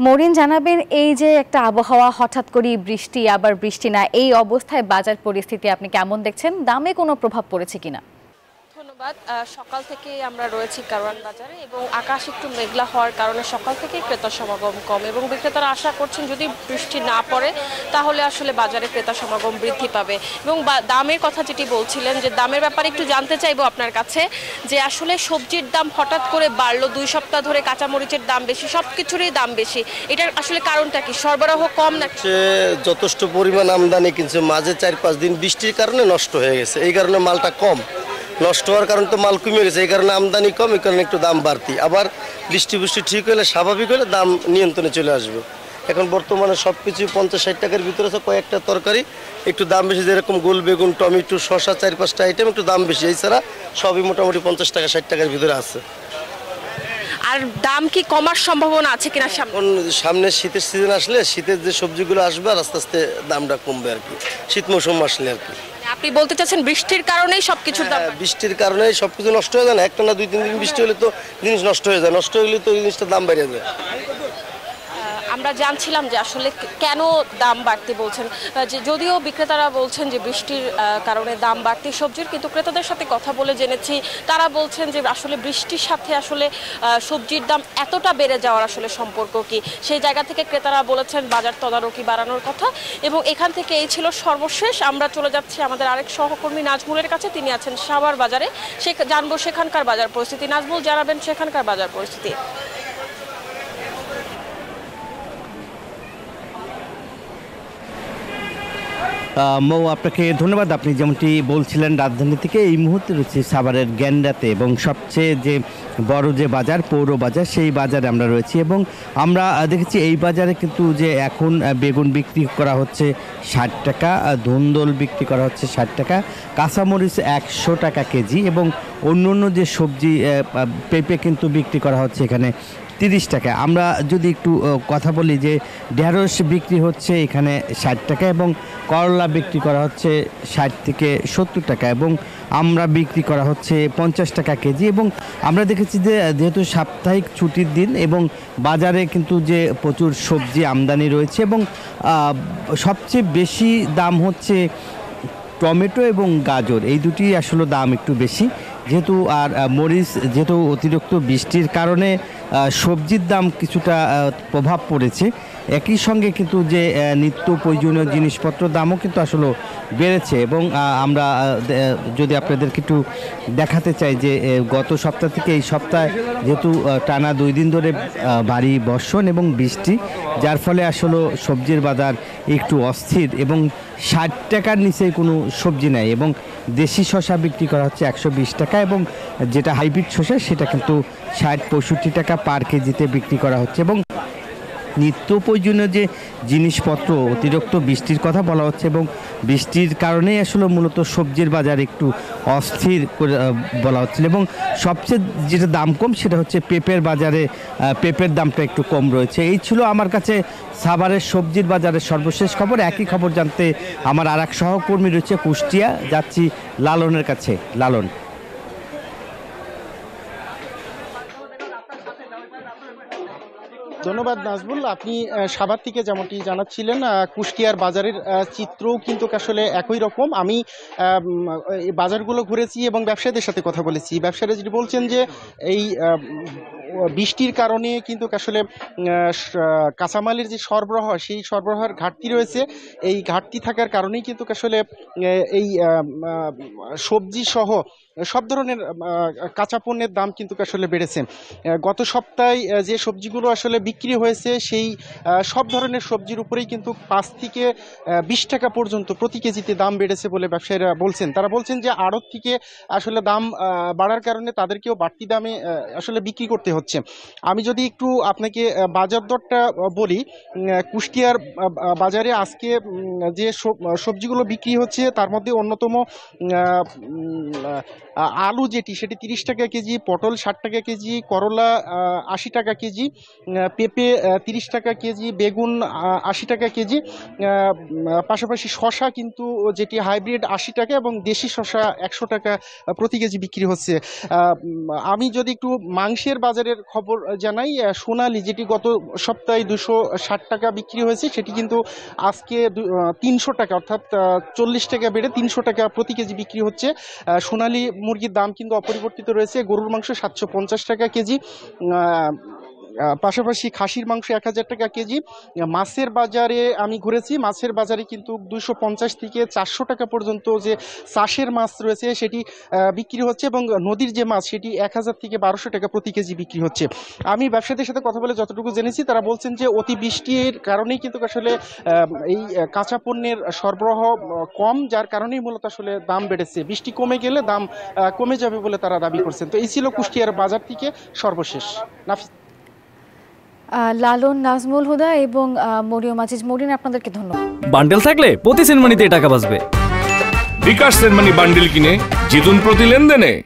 Mooring জানাবেন, এই যে একটা আবহাওয়া হঠাৎ করে বৃষ্টি আবার বৃষ্টি না, এই অবস্থায় বাজার পরিস্থিতি আপনি কেমন দেখছেন? দামে কোনো প্রভাব পড়েছে কিনা? ধন্যবাদ। সকাল থেকে আমরা রয়েছি কারওয়ান বাজারে এবং আকাশ একটু মেঘলা হওয়ার কারণে সকাল থেকেই ক্রেতা সমাগম কম এবং বিক্রেতারা আশা করছেন যদি বৃষ্টি না পড়ে তাহলে আসলে বাজারে ক্রেতা সমাগম বৃদ্ধি পাবে। এবং দামের কথা যেটি বলছিলেন, যে দামের ব্যাপারে একটু জানতে চাইবো আপনার কাছে, যে আসলে সবজির দাম হঠাৎ করে বাড়লো, 2 সপ্তাহ ধরে কাঁচামরিচের দাম বেশি, সব কিছুরই দাম বেশি, এটার আসলে কারণটা কি? সরবরাহ কম নাকি? যথেষ্ট পরিমাণ আমদানি, কিন্তু মাঝে 4-5 দিন বৃষ্টির কারণে নষ্ট হয়ে গেছে, এই কারণে মালটা কম। নষ্ট হওয়ার কারণে তো মাল কমে গেছে, এই কারণে আমদানি কম, এই কারণে একটু দাম বাড়তি। আবার বৃষ্টি ঠিক হলে, স্বাভাবিক হলে দাম নিয়ন্ত্রণে চলে আসবে। এখন বর্তমানে সব কিছু 50-60 টাকার ভিতরে আছে, কয়েকটা তরকারি একটু দাম বেশি, যেরকম গোল বেগুন, টমেটো, শসা, 4-5টা আইটেম একটু দাম বেশি। এছাড়া সবই মোটামুটি 50 টাকা 60 টাকার ভিতরে আছে। আর দাম কি কমার সম্ভাবনা আছে কিনা? সামনে শীতের সিজন আসলে, শীতের যে সবজিগুলো আসবে আর আস্তে আস্তে দামটা কমবে আর কি, শীত মৌসুম আসলে আর কি। আপনি বলতে চাচ্ছেন বৃষ্টির কারণেই সবকিছুর দাম? বৃষ্টির কারণে সবকিছু নষ্ট হয়ে যায় না, একটা না 2-3 দিন বৃষ্টি হলে তো জিনিস নষ্ট হয়ে যায়, নষ্ট হলে তো জিনিসটার দাম বেড়ে যায়। আমরা জানছিলাম যে আসলে কেন দাম বাড়তি বলছেন, যে যদিও বিক্রেতারা বলছেন যে বৃষ্টির কারণে দাম বাড়তি সবজির, কিন্তু ক্রেতাদের সাথে কথা বলে জেনেছি তারা বলছেন যে আসলে বৃষ্টির সাথে আসলে সবজির দাম এতটা বেড়ে যাওয়ার আসলে সম্পর্ক কি, সেই জায়গা থেকে ক্রেতারা বলেছেন বাজার তদারকি বাড়ানোর কথা। এবং এখান থেকে এই ছিল সর্বশেষ। আমরা চলে যাচ্ছি আমাদের আরেক সহকর্মী নাজমুলের কাছে, তিনি আছেন সাভার বাজারে, জানবো সেখানকার বাজার পরিস্থিতি। নাজমুল, জানাবেন সেখানকার বাজার পরিস্থিতি। মৌ, আপনাকে ধন্যবাদ। আপনি যেমনটি বলছিলেন, রাজধানী থেকে এই মুহূর্তে রয়েছে সাভারের গ্যান্ডাতে, এবং সবচেয়ে যে বড় যে বাজার, পৌর বাজার, সেই বাজারে আমরা রয়েছি। এবং আমরা দেখেছি এই বাজারে কিন্তু যে এখন বেগুন বিক্রি করা হচ্ছে 60 টাকা, ধুন্দল বিক্রি করা হচ্ছে 60 টাকা, কাঁচামরিচ 100 টাকা কেজি, এবং অন্য অন্য যে সবজি, পেঁপে কিন্তু বিক্রি করা হচ্ছে এখানে 30 টাকা। আমরা যদি একটু কথা বলি, যে ঢেঁড়স বিক্রি হচ্ছে এখানে 60 টাকা, এবং করলা বিক্রি করা হচ্ছে 60 থেকে 70 টাকা, এবং আমরা বিক্রি করা হচ্ছে 50 টাকা কেজি। এবং আমরা দেখেছি যে যেহেতু সাপ্তাহিক ছুটির দিন, এবং বাজারে কিন্তু যে প্রচুর সবজি আমদানি রয়েছে, এবং সবচেয়ে বেশি দাম হচ্ছে টমেটো এবং গাজর, এই দুটি আসলে দাম একটু বেশি। যেহেতু আর মরিচ, যেহেতু অতিরিক্ত বৃষ্টির কারণে সবজির দাম কিছুটা প্রভাব পড়েছে। একই সঙ্গে কিন্তু যে নিত্য প্রয়োজনীয় জিনিসপত্র দামও কিন্তু আসলে বেড়েছে। এবং আমরা যদি আপনাদেরকে একটু দেখাতে চাই, যে গত সপ্তাহ থেকে এই সপ্তাহে যেহেতু টানা 2 দিন ধরে ভারী বর্ষণ এবং বৃষ্টি, যার ফলে আসলে সবজির বাজার একটু অস্থির, এবং 60 টাকার নিচে কোনো সবজি নেই। এবং দেশি শসা বিক্রি করা হচ্ছে 120 টাকা, এবং যেটা হাইব্রিড শসা সেটা কিন্তু 60-65 টাকা পার কেজিতে বিক্রি করা হচ্ছে। এবং নিত্য প্রয়োজনীয় যে জিনিসপত্র, অতিরিক্ত বৃষ্টির কথা বলা হচ্ছে, এবং বৃষ্টির কারণেই আসলে মূলত সবজির বাজার একটু অস্থির করে বলা হচ্ছিল। এবং সবচেয়ে যেটা দাম কম সেটা হচ্ছে পেঁপের বাজারে, পেঁপের দামটা একটু কম রয়েছে। এই ছিল আমার কাছে সাভারের সবজির বাজারের সর্বশেষ খবর। একই খবর জানতে আমার আর এক সহকর্মী রয়েছে কুষ্টিয়া, যাচ্ছি লালনের কাছে। লালন। ধন্যবাদ নাজমুল। আপনি সাভার থেকে যেমনটি জানাচ্ছিলেন, কুষ্টিয়ার বাজারের চিত্রও কিন্তু আসলে একই রকম। আমি এই বাজারগুলো ঘুরেছি এবং ব্যবসায়ীদের সাথে কথা বলেছি। ব্যবসায়ীরা যেটি বলছেন যে এই বৃষ্টির কারণে কিন্তু আসলে কাঁচামালের যে সরবরাহ, সেই সরবরাহের ঘাটতি রয়েছে। এই ঘাটতি থাকার কারণেই কিন্তু আসলে এই সবজি সহ সব ধরনের কাঁচা পণ্যের দাম কিন্তু আসলে বেড়েছে। গত সপ্তাহে যে সবজিগুলো আসলে বিক্রি হয়েছে, সেই সব ধরনের সবজির উপরেই কিন্তু 5 থেকে 20 টাকা পর্যন্ত প্রতি কেজিতে দাম বেড়েছে বলে ব্যবসায়ীরা বলছেন। তারা বলছেন যে আড়ত থেকে আসলে দাম বাড়ার কারণে তাদেরকেও বাড়তি দামে আসলে বিক্রি করতে হচ্ছে। আমি যদি একটু আপনাকে বাজার দরটা বলি, কুষ্টিয়ার বাজারে আজকে যে সবজিগুলো বিক্রি হচ্ছে তার মধ্যে অন্যতম আলু যেটি সেটি 30 টাকা কেজি, পটল 60 টাকা কেজি, করলা 80 টাকা কেজি, পেঁপে 30 টাকা কেজি, বেগুন 80 টাকা কেজি, পাশাপাশি শশা কিন্তু যেটি হাইব্রিড 80 টাকা এবং দেশি শশা 100 টাকা প্রতি কেজি বিক্রি হচ্ছে। আমি যদি একটু মাংসের বাজারের খবর জানাই, সোনালী যেটি গত সপ্তাহে 260 টাকা বিক্রি হয়েছে সেটি কিন্তু আজকে 300 টাকা অর্থাৎ 40 টাকা বেড়ে 300 টাকা প্রতি কেজি বিক্রি হচ্ছে। সোনালী মুরগির দাম কিন্তু অপরিবর্তিত রয়েছে। গরুর মাংস 750 টাকা কেজি, পাশাপাশি খাসির মাংস 1000 টাকা কেজি। মাছের বাজারে আমি ঘুরেছি, মাছের বাজারে কিন্তু 250 থেকে 400 টাকা পর্যন্ত যে চাষের মাছ রয়েছে সেটি বিক্রি হচ্ছে এবং নদীর যে মাছ সেটি 1000 থেকে 1200 টাকা প্রতি কেজি বিক্রি হচ্ছে। আমি ব্যবসায়ীদের সাথে কথা বলে যতটুকু জেনেছি তারা বলছেন যে অতিবৃষ্টির কারণেই কিন্তু আসলে এই কাঁচা পণ্যের সরবরাহ কম, যার কারণেই মূলত আসলে দাম বেড়েছে। বৃষ্টি কমে গেলে দাম কমে যাবে বলে তারা দাবি করছেন। তো এই ছিল কুষ্টিয়ার বাজার থেকে সর্বশেষ। নাফিস। লালন, নাজমুল হুদা এবং মরিয়ম আজিজ মরিন, আপনাদেরকে ধন্যবাদ। বান্ডেল থাকলে প্রতি সেনমানিতে টাকা বাঁচবে। বিকাশ সেনমানি বান্ডেল কিনে জিতুন প্রতি লেনদেনে।